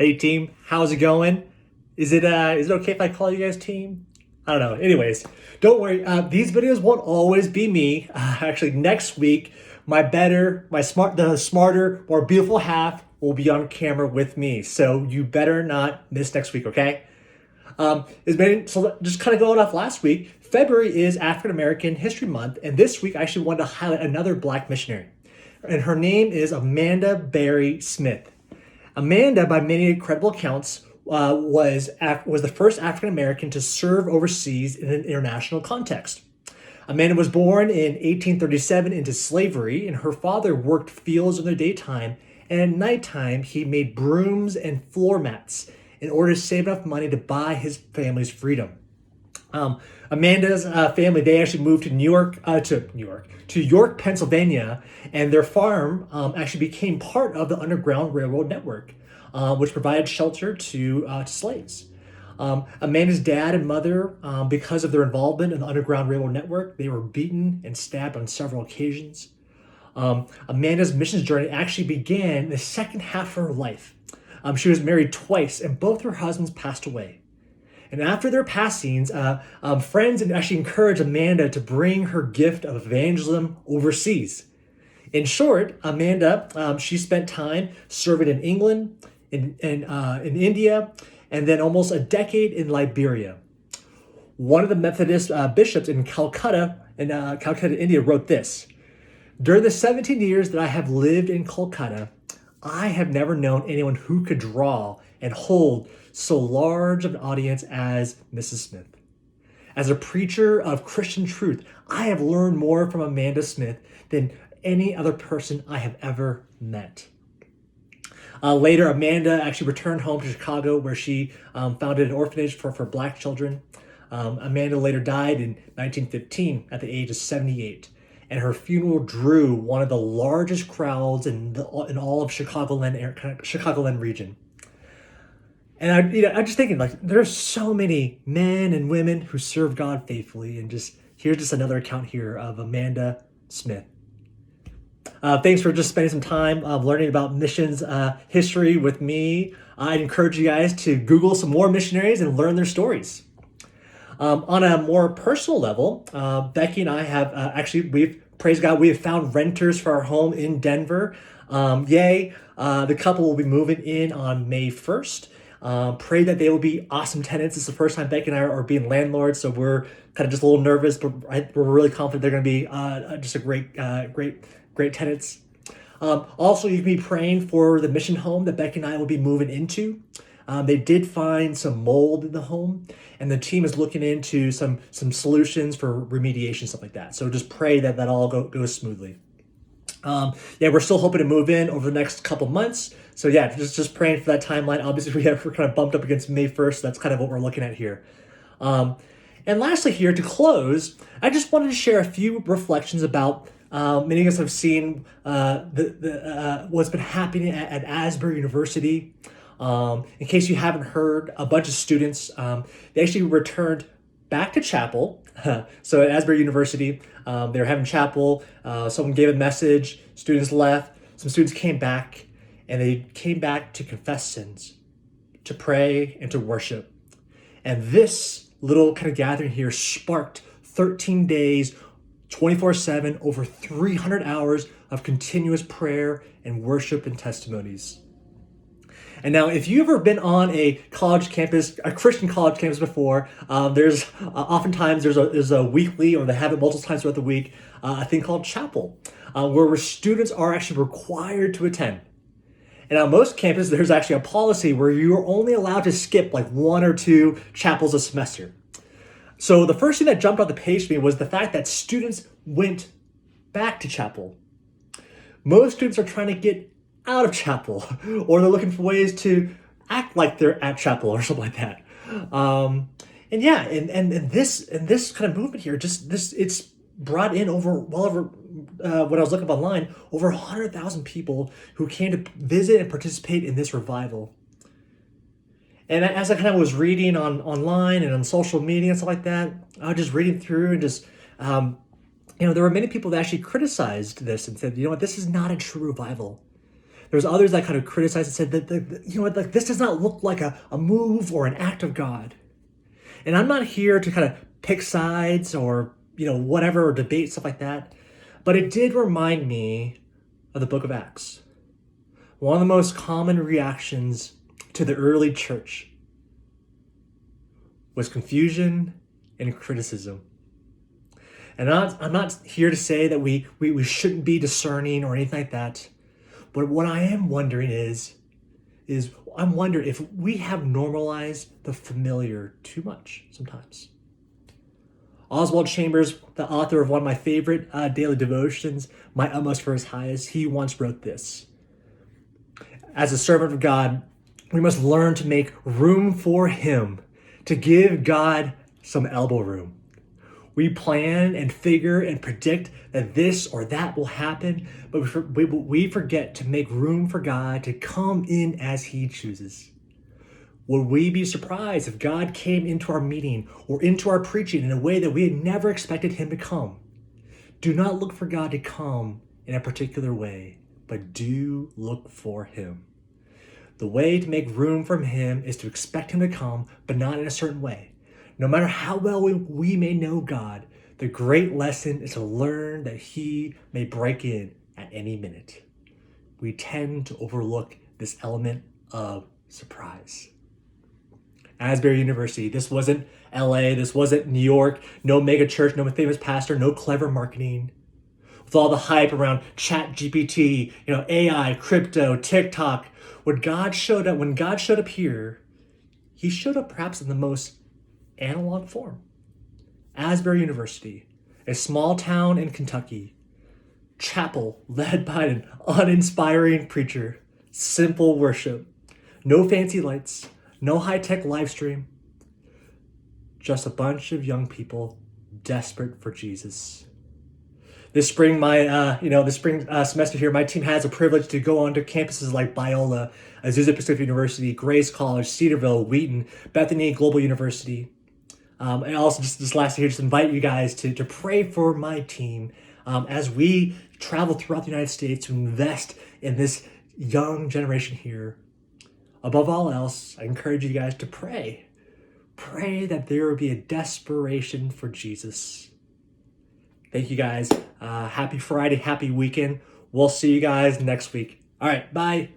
Hey team, how's it going? Is it okay if I call you guys team? I don't know. Anyways, don't worry. These videos won't always be me. Actually, next week, the smarter, more beautiful half will be on camera with me. So you better not miss next week, okay? So just kind of going off last week, February is African American History Month, and this week I actually wanted to highlight another Black missionary, and her name is Amanda Berry Smith. Amanda, by many credible accounts, was the first African American to serve overseas in an international context. Amanda was born in 1837 into slavery, and her father worked fields in the daytime, and at nighttime he made brooms and floor mats in order to save enough money to buy his family's freedom. Amanda's family, they actually moved to York, Pennsylvania, and their farm actually became part of the Underground Railroad network, which provided shelter to slaves. Amanda's dad and mother, because of their involvement in the Underground Railroad network, they were beaten and stabbed on several occasions. Amanda's missions journey actually began in the second half of her life. She was married twice, and both her husbands passed away. And after their passings, friends actually encouraged Amanda to bring her gift of evangelism overseas. In short, Amanda, she spent time serving in England, in India, and then almost a decade in Liberia. One of the Methodist bishops in Calcutta, India, wrote this: "During the 17 years that I have lived in Calcutta, I have never known anyone who could draw and hold so large of an audience as Mrs. Smith. As a preacher of Christian truth, I have learned more from Amanda Smith than any other person I have ever met." Later, Amanda actually returned home to Chicago, where she founded an orphanage for Black children. Amanda later died in 1915 at the age of 78. And her funeral drew one of the largest crowds in all of Chicagoland region. And I'm just thinking, like, there's so many men and women who serve God faithfully, and here's just another account here of Amanda Smith. Thanks for just spending some time learning about missions history with me. I'd encourage you guys to Google some more missionaries and learn their stories. On a more personal level, Becky and I have praise God, we have found renters for our home in Denver. Yay. The couple will be moving in on May 1st. Pray that they will be awesome tenants. It's the first time Becky and I are being landlords, so we're kind of just a little nervous, but we're really confident they're going to be just a great tenants. Also, you can be praying for the mission home that Becky and I will be moving into. They did find some mold in the home, and the team is looking into some solutions for remediation, stuff like that. So just pray that all goes smoothly. We're still hoping to move in over the next couple months. So yeah, just praying for that timeline. Obviously, we're kind of bumped up against May 1st. So that's kind of what we're looking at here. And lastly here, to close, I just wanted to share a few reflections about many of us have seen what's been happening at Asbury University. In case you haven't heard, a bunch of students, they actually returned back to chapel. So at Asbury University, they were having chapel. Someone gave a message. Students left. Some students came back, and they came back to confess sins, to pray, and to worship. And this little kind of gathering here sparked 13 days, 24/7, over 300 hours of continuous prayer and worship and testimonies. And now, if you've ever been on a college campus, a Christian college campus before, there's oftentimes there's a weekly, or they have it multiple times throughout the week, a thing called chapel, where students are actually required to attend. And on most campuses, there's actually a policy where you're only allowed to skip like 1 or 2 chapels a semester. So the first thing that jumped off the page to me was the fact that students went back to chapel. Most students are trying to get out of chapel, or they're looking for ways to act like they're at chapel or something like that. And this kind of movement here, it's brought in over when I was looking up online, over 100,000 people who came to visit and participate in this revival. And as I kind of was reading online and on social media and stuff like that, I was just reading through and just, there were many people that actually criticized this and said, this is not a true revival. There's others that kind of criticized and said that, you know what, like, this does not look like a move or an act of God. And I'm not here to kind of pick sides or, whatever, or debate, stuff like that. But it did remind me of the book of Acts. One of the most common reactions to the early church was confusion and criticism. And I'm not here to say that we shouldn't be discerning or anything like that. But what I am wondering is I'm wondering if we have normalized the familiar too much sometimes. Oswald Chambers, the author of one of my favorite daily devotions, My Utmost for His Highest, he once wrote this. As a servant of God, we must learn to make room for Him, to give God some elbow room. We plan and figure and predict that this or that will happen, but we forget to make room for God to come in as He chooses. Would we be surprised if God came into our meeting or into our preaching in a way that we had never expected Him to come? Do not look for God to come in a particular way, but do look for Him. The way to make room for Him is to expect Him to come, but not in a certain way. No matter how well we may know God, the great lesson is to learn that He may break in at any minute. We tend to overlook this element of surprise. Asbury University, this wasn't LA, this wasn't New York, no mega church, no famous pastor, no clever marketing. With all the hype around ChatGPT, AI, crypto, TikTok, when God showed up here, He showed up perhaps in the most analog form. Asbury University, a small town in Kentucky, chapel led by an uninspiring preacher, simple worship, no fancy lights, no high-tech live stream, just a bunch of young people desperate for Jesus. This spring, semester here, my team has a privilege to go on to campuses like Biola, Azusa Pacific University, Grace College, Cedarville, Wheaton, Bethany Global University. And also just lastly here, just invite you guys to pray for my team as we travel throughout the United States to invest in this young generation here. Above all else, I encourage you guys to pray. Pray that there will be a desperation for Jesus. Thank you guys. Happy Friday, happy weekend. We'll see you guys next week. All right, bye.